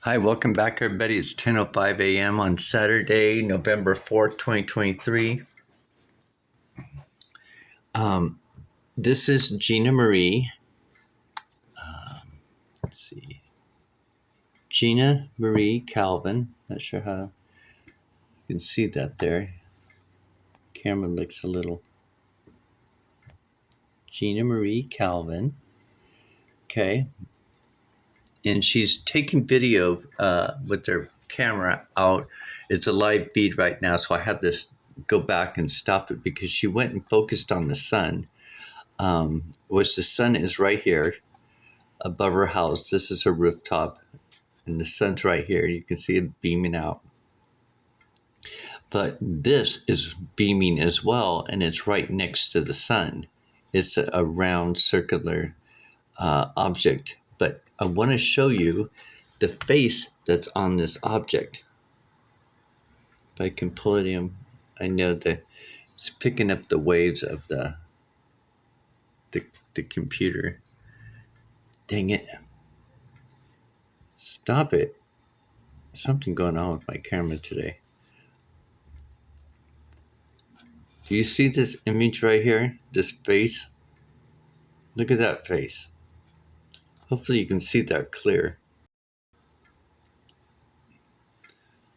Hi, welcome back, everybody. It's 10:05 a.m. on Saturday, November 4th, 2023. This is Gina Marie. Let's see. Gina Marie Calvin. Not sure how you can see that there. Camera looks a little. Gina Marie Calvin. Okay. And she's taking video with her camera out. It's a live feed right now, so I had to go back and stop it because she went and focused on the sun. Which the sun is right here above her house. This is her rooftop, and the sun's right here. You can see it beaming out. But this is beaming as well, and it's right next to the sun. It's a round circular object. But I want to show you the face that's on this object. If I can pull it in, I know that it's picking up the waves of the computer. Dang it. Stop it. Something going on with my camera today. Do you see this image right here? This face? Look at that face. Hopefully you can see that clear.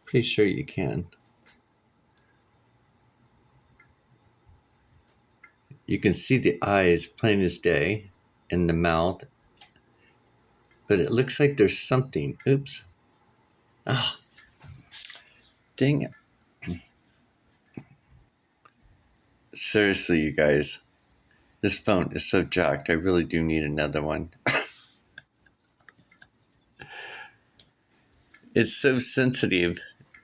Pretty sure you can. You can see the eyes plain as day and the mouth. But it looks like there's something. Oops. Ah, dang it. Seriously, you guys. This phone is so jacked. I really do need another one. It's so sensitive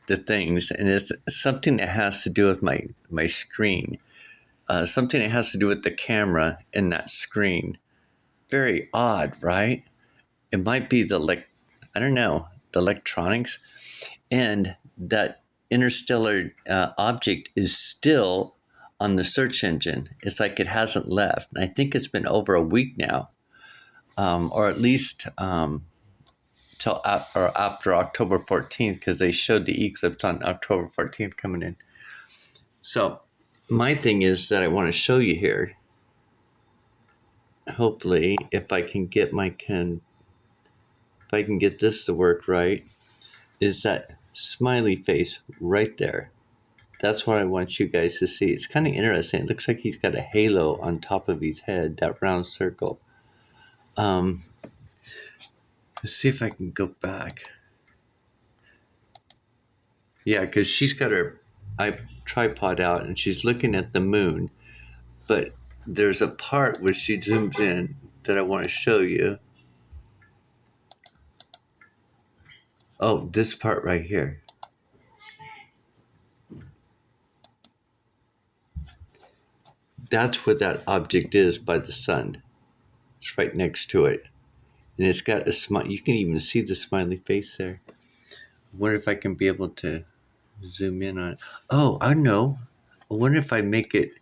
to things, and it's something that has to do with my screen. Something that has to do with the camera and that screen. Very odd, right? It might be the electronics, and that interstellar object is still on the search engine. It's like it hasn't left. And I think it's been over a week now, or at least till after October 14th, because they showed the eclipse on October 14th coming in. So my thing is that I want to show you here. Hopefully, if I can get this to work right, is that smiley face right there. That's what I want you guys to see. It's kind of interesting. It looks like he's got a halo on top of his head, that round circle. Let's see if I can go back. Yeah, because she's got her tripod out and she's looking at the moon. But there's a part where she zooms in that I want to show you. Oh, this part right here. That's where that object is by the sun. It's right next to it. And it's got a smile. You can even see the smiley face there. I wonder if I can be able to zoom in on it. Oh, I know. I wonder if I make it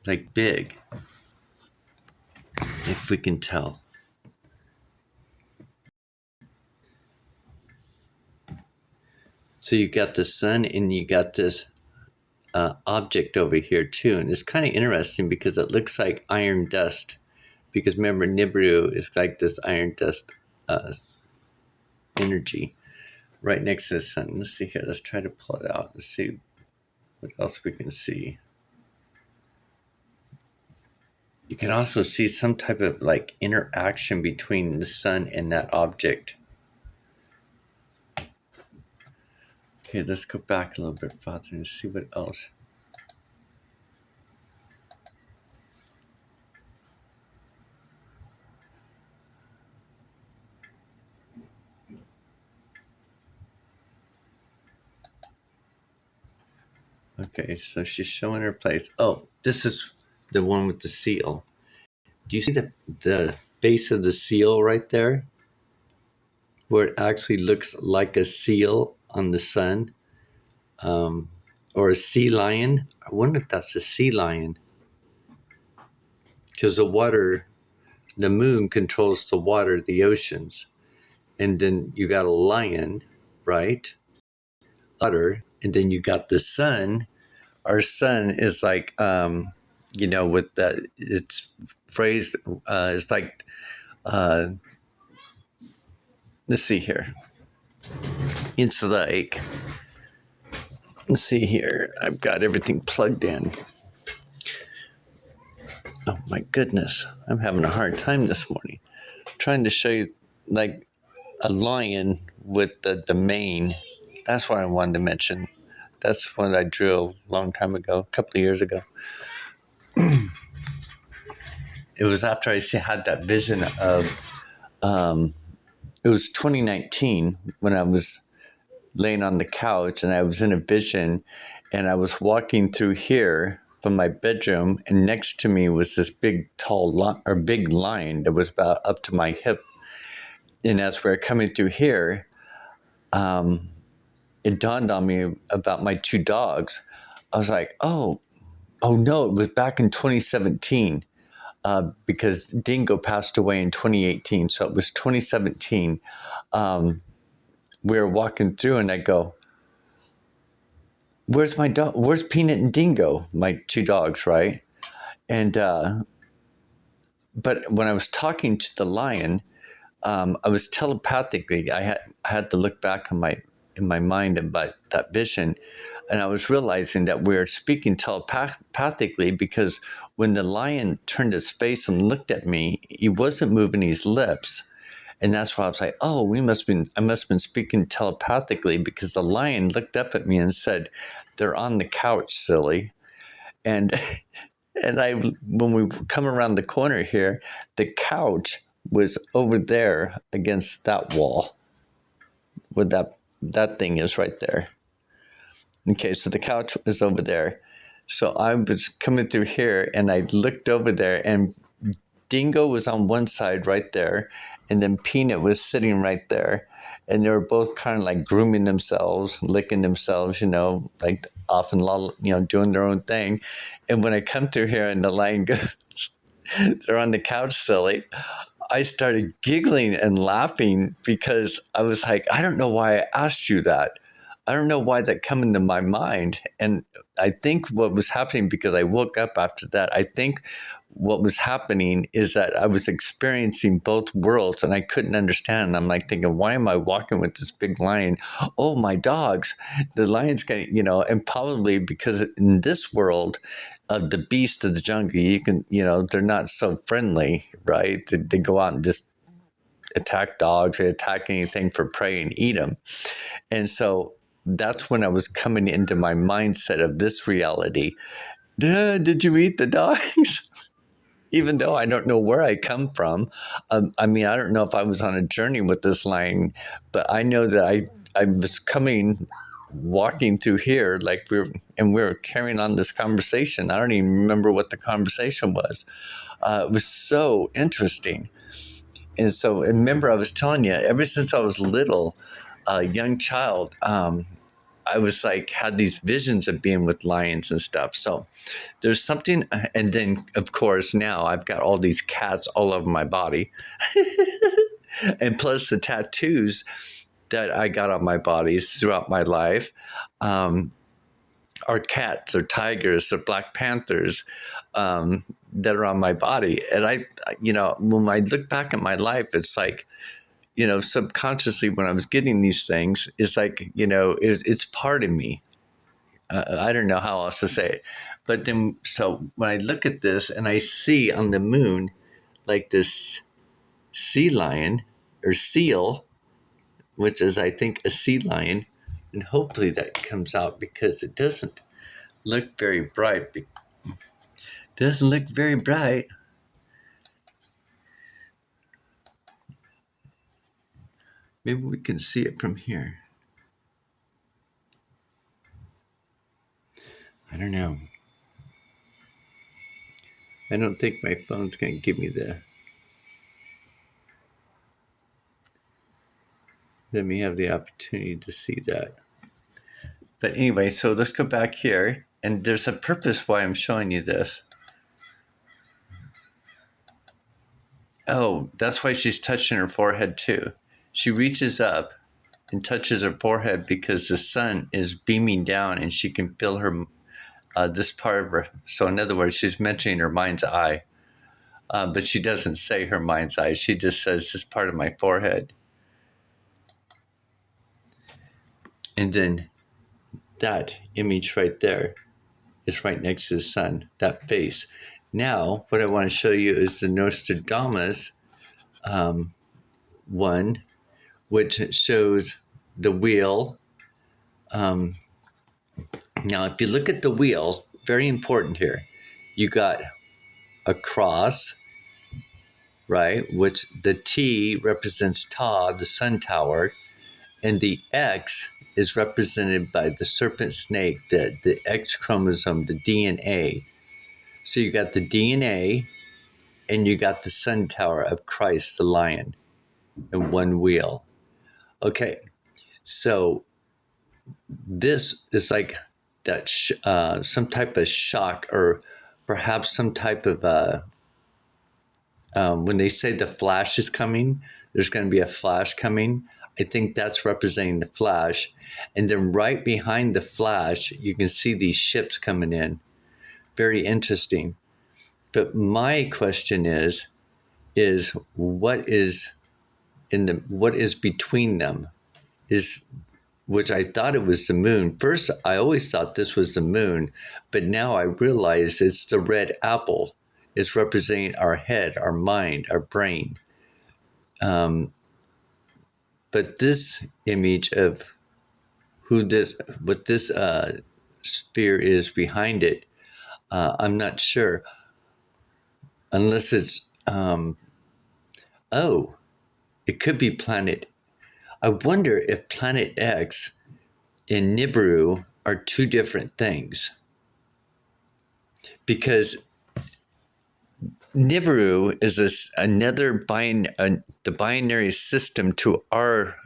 like big. If we can tell. So you got the sun and you got this object over here too. And it's kind of interesting because it looks like iron dust. Because remember, Nibiru is like this iron dust energy right next to the sun. Let's see here. Let's try to pull it out. Let's see what else we can see. You can also see some type of like interaction between the sun and that object. Okay, let's go back a little bit farther and see what else. Okay, so she's showing her place. Oh, this is the one with the seal. Do you see the base of the seal right there? Where it actually looks like a seal on the sun? Or a sea lion? I wonder if that's a sea lion. Because the moon controls the water, the oceans. and then you got a lion, right? Otter, and then you got the sun. Our sun is like, with the, it's phrased, it's like, uh, let's see here. It's like, let's see here. I've got everything plugged in. Oh my goodness. I'm having a hard time this morning. Trying to show you like a lion with the mane. That's what I wanted to mention. That's what I drew a long time ago, a couple of years ago. It was after I had that vision of, it was 2019 when I was laying on the couch and I was in a vision and I was walking through here from my bedroom, and next to me was this big big lion that was about up to my hip. And as we were coming through here, it dawned on me about my two dogs. I was like, oh no, it was back in 2017. Because Dingo passed away in 2018. So it was 2017. We were walking through and I go, where's my dog? Where's Peanut and Dingo? My two dogs, right? And, but when I was talking to the lion, I was telepathically, I had to look back in my mind about that vision. And I was realizing that we were speaking telepathically because when the lion turned his face and looked at me, he wasn't moving his lips. And that's why I was like, oh, I must have been speaking telepathically because the lion looked up at me and said, they're on the couch, silly. And when we come around the corner here, the couch was over there against that wall where that thing is right there. Okay, so the couch is over there. So I was coming through here and I looked over there and Dingo was on one side right there, and then Peanut was sitting right there. And they were both kind of like grooming themselves, licking themselves, like off and doing their own thing. And when I come through here and the lion goes, they're on the couch, silly, I started giggling and laughing because I was like, I don't know why I asked you that. I don't know why that came into my mind. And I think what was happening, because I woke up after that, I think what was happening is that I was experiencing both worlds and I couldn't understand. And I'm like thinking, why am I walking with this big lion? Oh, my dogs. The lion's getting, and probably because in this world of the beast of the jungle, you can, they're not so friendly, right? They go out and just attack dogs, they attack anything for prey and eat them. And so that's when I was coming into my mindset of this reality. Did you eat the dogs? Even though I don't know where I come from. I don't know if I was on a journey with this lion, but I know that I was walking through here, like we were carrying on this conversation. I don't even remember what the conversation was. It was so interesting. And so, remember, I was telling you, ever since I was little, a young child, I was like, had these visions of being with lions and stuff. So there's something, and then of course now I've got all these cats all over my body, and plus the tattoos that I got on my bodies throughout my life are cats or tigers or black panthers that are on my body. And when I look back at my life, it's like, subconsciously when I was getting these things, it's like, it's part of me. I don't know how else to say it. But then, so when I look at this and I see on the moon, like this sea lion or seal, which is, I think, a sea lion, and hopefully that comes out because it doesn't look very bright. Doesn't look very bright. Maybe we can see it from here. I don't know. I don't think my phone's going to give me let me have the opportunity to see that. But anyway, so let's go back here. And there's a purpose why I'm showing you this. Oh, that's why she's touching her forehead too. she reaches up and touches her forehead because the sun is beaming down and she can feel her this part of her. So in other words, she's mentioning her mind's eye, but she doesn't say her mind's eye. She just says this part of my forehead. And then that image right there is right next to the sun, that face. Now, what I want to show you is the Nostradamus one, which shows the wheel. Now, if you look at the wheel, very important here, you got a cross, right? Which the T represents Ta, the sun tower, and the X is represented by the serpent snake, the X chromosome, the DNA. So you got the DNA and you got the sun tower of Christ, the lion, in one wheel. Okay, so this is like that some type of shock, or perhaps some type of when they say the flash is coming, there's going to be a flash coming. I think that's representing the flash. And then right behind the flash, you can see these ships coming in. Very interesting. But my question is what is between them? Which I thought it was the moon. First, I always thought this was the moon, but now I realize it's the red apple. It's representing our head, our mind, our brain. But this image of what this sphere is behind it, I'm not sure. Unless it's, it could be planet. I wonder if Planet X and Nibiru are two different things. Because Nibiru is another the binary system to our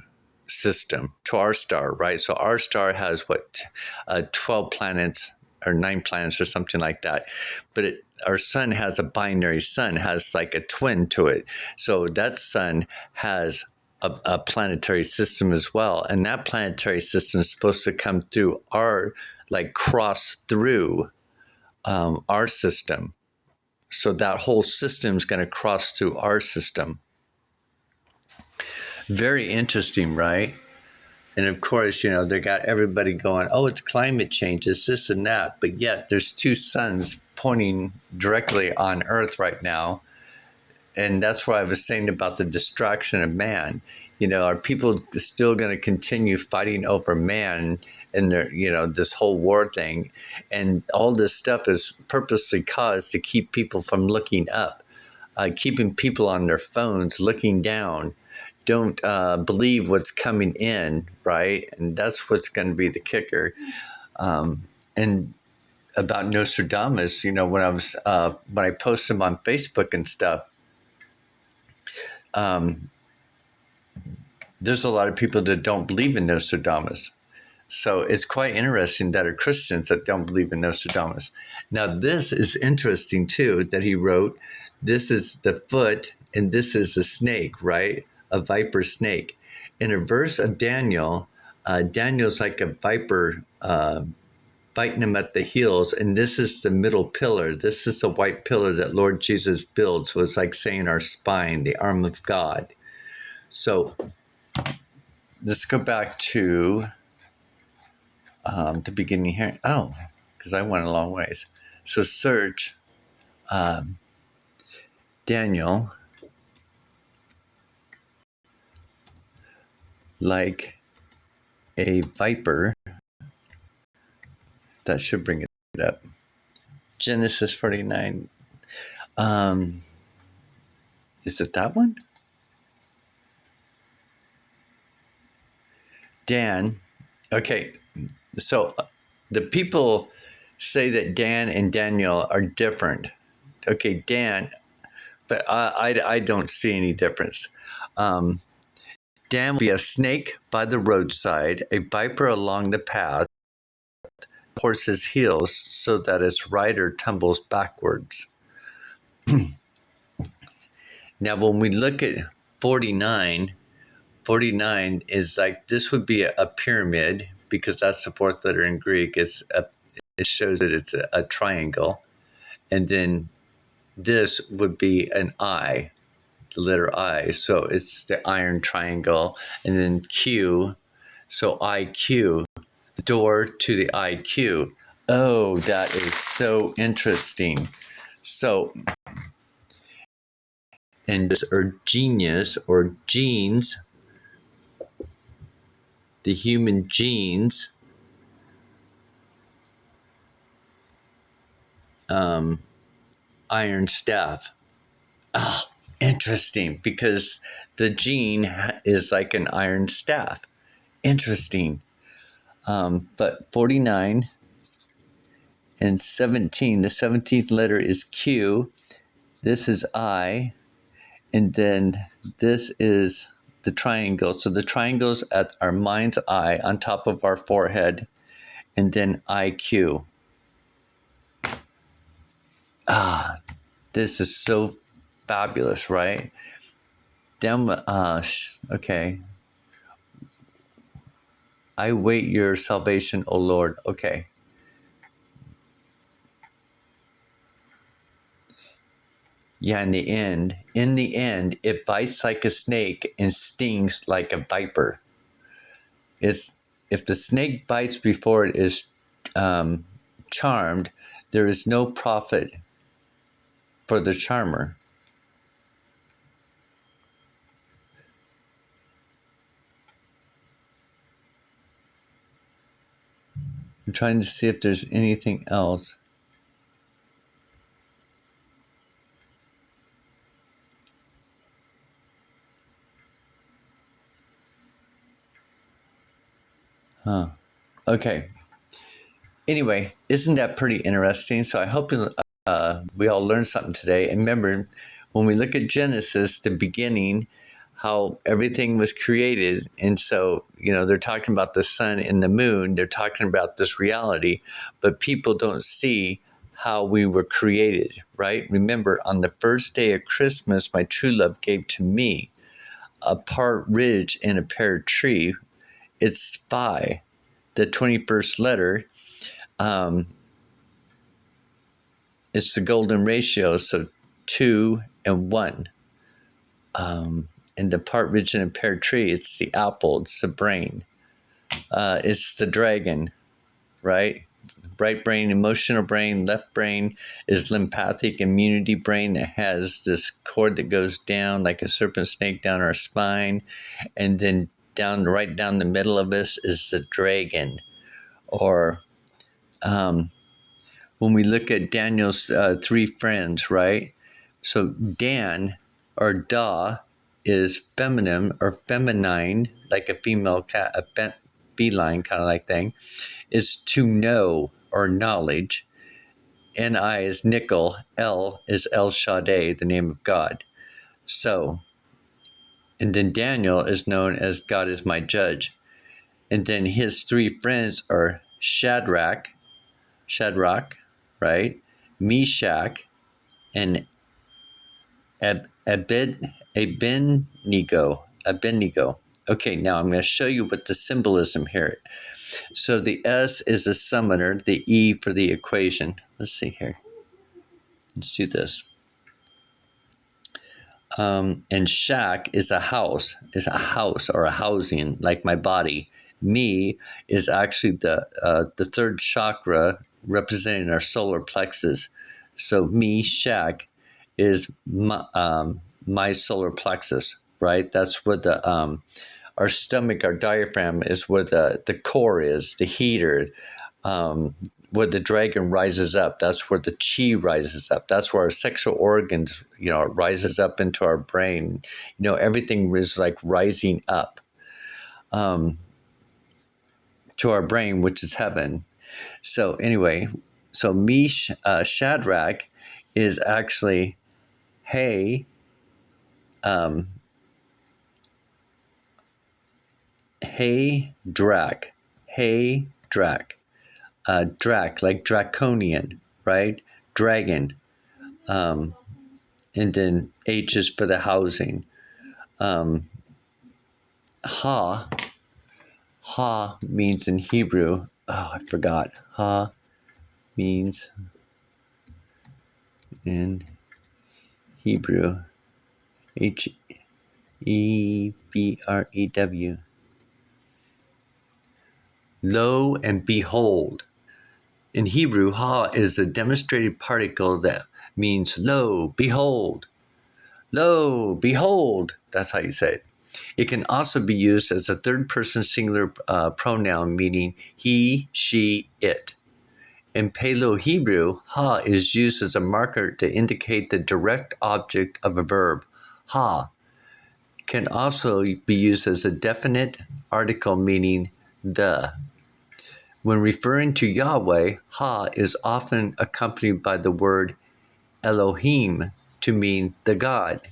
system, to our star, right? So our star has 12 planets or 9 planets or something like that. But our sun has a binary sun, has like a twin to it. So that sun has a planetary system as well. And that planetary system is supposed to come through cross through our system. So that whole system is going to cross through our system. Very interesting, right? And of course, they got everybody going, oh, it's climate change, it's this and that. But yet there's two suns pointing directly on Earth right now. And that's why I was saying about the distraction of man. Are people still going to continue fighting over man and this whole war thing? And all this stuff is purposely caused to keep people from looking up, keeping people on their phones looking down. Don't believe what's coming in, right? And that's what's going to be the kicker. And about Nostradamus, when I post them on Facebook and stuff, there's a lot of people that don't believe in Nostradamus. So it's quite interesting that are Christians that don't believe in Nostradamus. Now, this is interesting, too, that he wrote. This is the foot, and this is a snake, right? A viper snake. In a verse of Daniel, Daniel's like a viper biting him at the heels, and this is the middle pillar. This is the white pillar that Lord Jesus builds. So it's like saying our spine, the arm of God. So let's go back to the beginning here. Oh, because I went a long ways. So search Daniel like a viper. That should bring it up. Genesis 49. Is it that one? Dan. Okay, so the people say that Dan and Daniel are different. Okay, Dan, but I don't see any difference. Dan will be a snake by the roadside, a viper along the path, horse's heels, so that its rider tumbles backwards. Now, when we look at 49, 49 is like, this would be a pyramid because that's the fourth letter in Greek. It shows that it's a triangle. And then this would be an I, the letter I. So it's the iron triangle. And then Q, so IQ, the door to the IQ. Oh, that is so interesting. So, and or genius or genes, the human genes, iron staff. Ah, interesting, because the gene is like an iron staff. Interesting. But 49 and 17, the 17th letter is Q. This is I. And then this is the triangle. So the triangle's at our mind's eye on top of our forehead. And then IQ. Ah, this is so fabulous, right? Okay. I wait your salvation, O Lord. Okay. Yeah, in the end, it bites like a snake and stings like a viper. It's, if the snake bites before it is charmed, there is no profit for the charmer. I'm trying to see if there's anything else. Huh. Okay. Anyway, isn't that pretty interesting? So I hope we all learned something today. And remember, when we look at Genesis, the beginning, how everything was created. And so, they're talking about the sun and the moon. They're talking about this reality, but people don't see how we were created, right? Remember, on the first day of Christmas, my true love gave to me a partridge in a pear tree. It's spy, the 21st letter. It's the golden ratio, so 2 and 1. And the partridge in a pear tree, it's the apple, it's the brain. It's the dragon, right? Right brain, emotional brain. Left brain is lymphatic immunity brain that has this cord that goes down like a serpent snake down our spine. And then right down the middle of us is the dragon. Or when we look at Daniel's 3 friends, right? So Dan or Da is feminine or feminine, like a female cat, a feline kind of like thing, is to know or knowledge. Ni is nickel. El is El Shaddai, the name of God. So, and then Daniel is known as God is my judge. And then his 3 friends are Shadrach, right? Meshach, and Abednego. Okay, now I'm going to show you what the symbolism here. So the S is a summoner, the E for the equation. Let's see here. Let's do this. And shack is a house or a housing, like my body. Me is actually the third chakra representing our solar plexus. So me, shack, is my solar plexus, right? That's where our stomach, our diaphragm is where the core is, the heater, where the dragon rises up. That's where the chi rises up. That's where our sexual organs, rises up into our brain. Everything is like rising up to our brain, which is heaven. So anyway, so Shadrach is actually, hey, Drac. Hey, Drac. Drac, like draconian, right? Dragon. And then H is for the housing. Ha. Ha means in Hebrew. Oh, I forgot. Ha means in Hebrew. Hebrew. Lo and behold. In Hebrew, ha is a demonstrated particle that means lo, behold. Lo, behold. That's how you say it. It can also be used as a third person singular pronoun meaning he, she, it. In Paleo Hebrew, ha is used as a marker to indicate the direct object of a verb. Ha can also be used as a definite article meaning the. When referring to Yahweh, ha is often accompanied by the word Elohim to mean the God.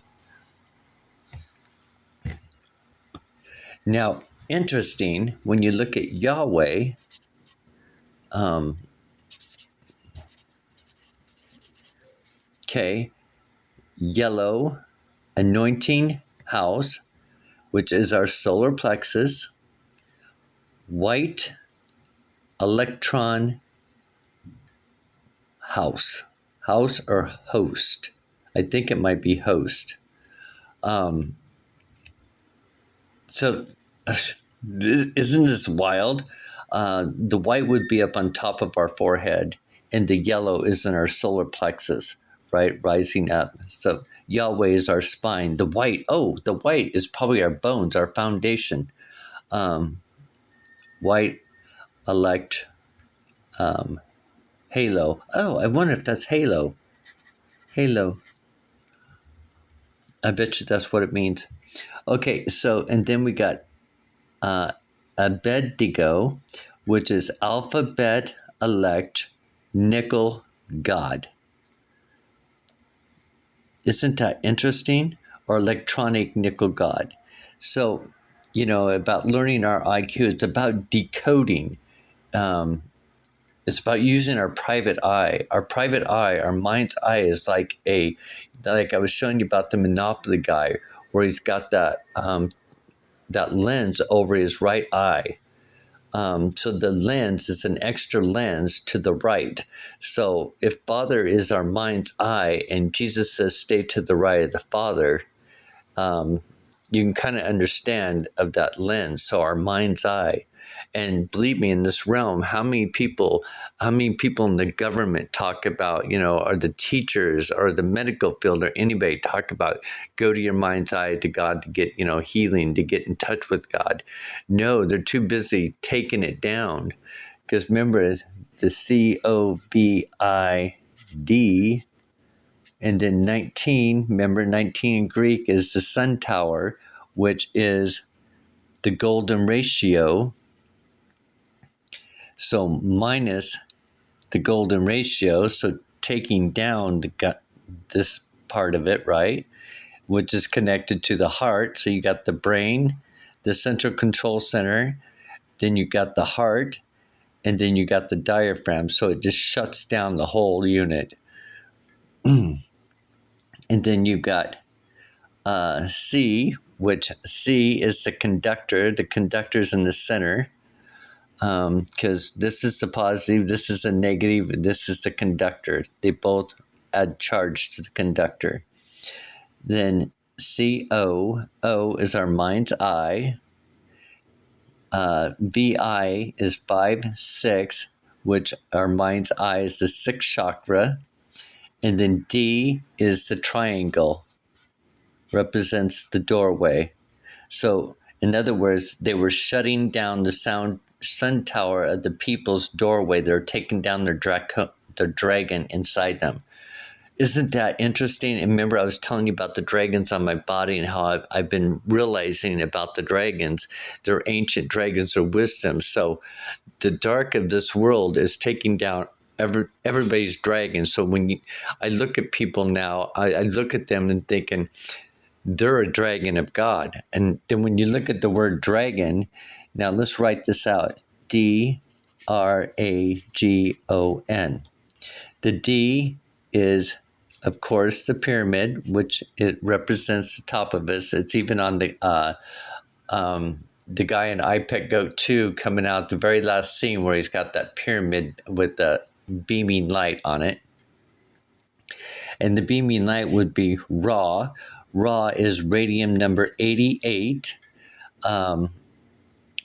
Now, interesting, when you look at Yahweh, yellow, anointing house, which is our solar plexus, white, electron house or host. I think it might be host. So, isn't this wild? The white would be up on top of our forehead, and the yellow is in our solar plexus, right, rising up. So Yahweh is our spine. The white is probably our bones, our foundation. White, elect, halo. Oh, I wonder if that's halo. Halo. I bet you that's what it means. Okay, so, and then we got Abednego, which is alphabet, elect, nickel, God. Isn't that interesting? Or electronic nickel God. So, about learning our IQ, it's about decoding. It's about using our private eye. Our private eye, our mind's eye is like I was showing you about the Monopoly guy, where he's got that lens over his right eye. So the lens is an extra lens to the right. So if Father is our mind's eye and Jesus says stay to the right of the Father, you can kind of understand of that lens. So our mind's eye. And believe me, in this realm, how many people in the government talk about, or the teachers or the medical field or anybody talk about go to your mind's eye to God to get, healing, to get in touch with God. No, they're too busy taking it down. Because remember, the COVID, and then 19, remember 19 in Greek is the sun tower, which is the golden ratio. So minus the golden ratio, so taking down this part of it, right, which is connected to the heart. So you got the brain, the central control center, then you got the heart, and then you got the diaphragm. So it just shuts down the whole unit. And then you got C, which C is the conductor. The conductor's in the center. Because this is the positive, this is the negative, this is the conductor. They both add charge to the conductor. Then CO, O is our mind's eye. VI is 5, 6, which our mind's eye is the sixth chakra. And then D is the triangle, represents the doorway. So, in other words, they were shutting down the sun tower of the people's doorway. They're taking down their dragon inside them. Isn't that interesting? And remember, I was telling you about the dragons on my body and how I've been realizing about the dragons. They're ancient dragons of wisdom. So the dark of this world is taking down everybody's dragon. So when I look at people now, I look at them and thinking, they're a dragon of God. And then when you look at the word dragon, now let's write this out. DRAGON. The D is, of course, the pyramid, which it represents the top of us. It's even on the the guy in iPet Goat 2 coming out, the very last scene where he's got that pyramid with the beaming light on it. And the beaming light would be Ra. Ra is radium number 88.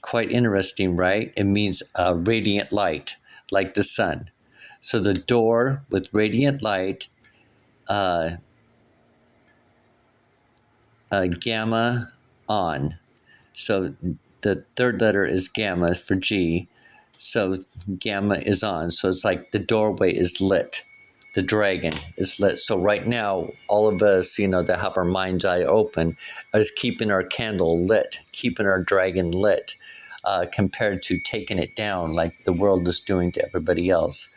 Quite interesting, right? It means radiant light, like the sun. So the door with radiant light, gamma on. So the third letter is gamma for G. So gamma is on. So it's like the doorway is lit. The dragon is lit. So right now, all of us, that have our mind's eye open, is keeping our candle lit, keeping our dragon lit, compared to taking it down like the world is doing to everybody else.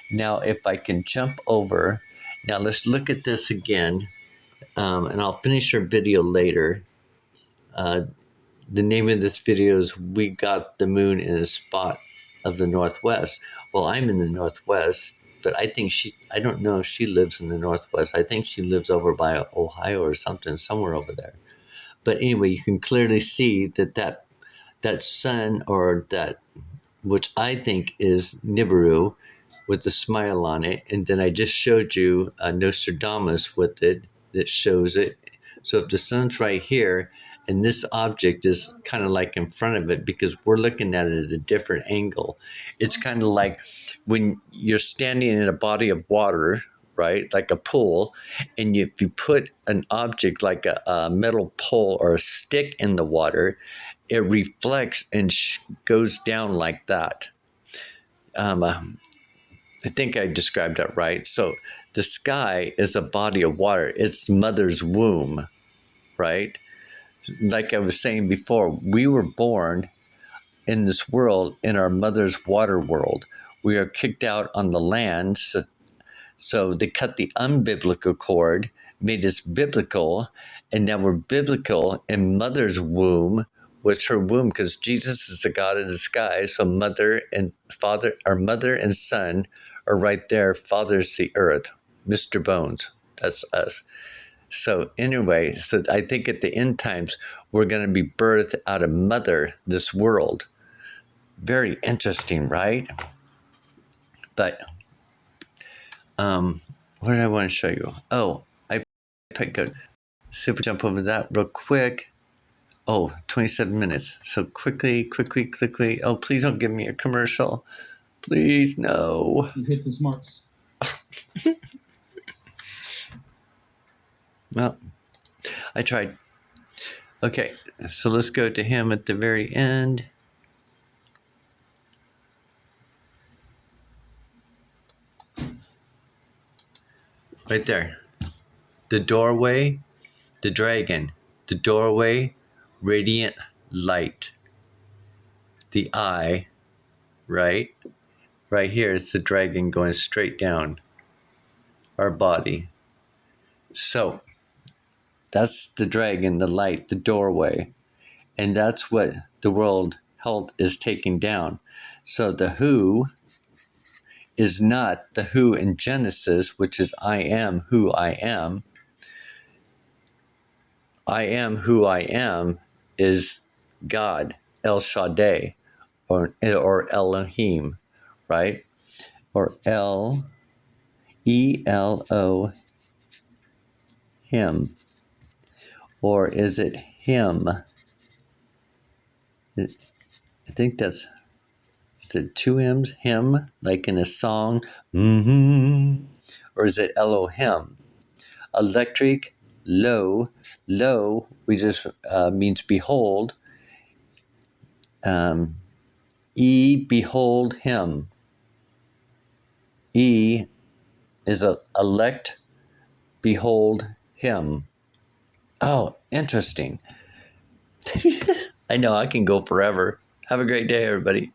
Now, if I can jump over, now let's look at this again, and I'll finish our video later. The name of this video is We Got the Moon in a Spot of the Northwest. Well, I'm in the Northwest, but I don't know if she lives in the Northwest. I think she lives over by Ohio or something, somewhere over there. But anyway, you can clearly see that sun, or that, which I think is Nibiru, with the smile on it. And then I just showed you Nostradamus with it that shows it. So if the sun's right here, and this object is kind of like in front of it, because we're looking at it at a different angle. It's kind of like when you're standing in a body of water, right? Like a pool. And if you put an object like a metal pole or a stick in the water, it reflects and goes down like that. I think I described that right. So the sky is a body of water. It's mother's womb, right? Like I was saying before, we were born in this world in our mother's water world. We are kicked out on the land. So they cut the umbilical cord, made us biblical, and now we're biblical in mother's womb, which her womb, because Jesus is the God of the sky. So mother and father, or mother and son, are right there. Father's the earth, Mr. Bones. That's us. So anyway, so I think at the end times, we're going to be birthed out of mother, this world. Very interesting, right? But what did I want to show you? Oh, I picked up. See if we jump over that real quick. Oh, 27 minutes. So quickly. Oh, please don't give me a commercial. Please, no. You hit some smarts. Well, I tried. Okay, so let's go to him at the very end. Right there. The doorway, the dragon. The doorway, radiant light. The eye, right? Right here is the dragon going straight down our body. So that's the dragon, the light, the doorway. And that's what the world health is taking down. So the who is not the who in Genesis, which is I am who I am. I am who I am is God, El Shaddai, or Elohim, right? Or E-L-O, him. Or is it him? I think that's, is it two M's? Him, like in a song? Mm-hmm. Or is it Elohim? Electric, low, we just means behold. Behold him. E is elect, behold him. Oh, interesting. I know I can go forever. Have a great day, everybody.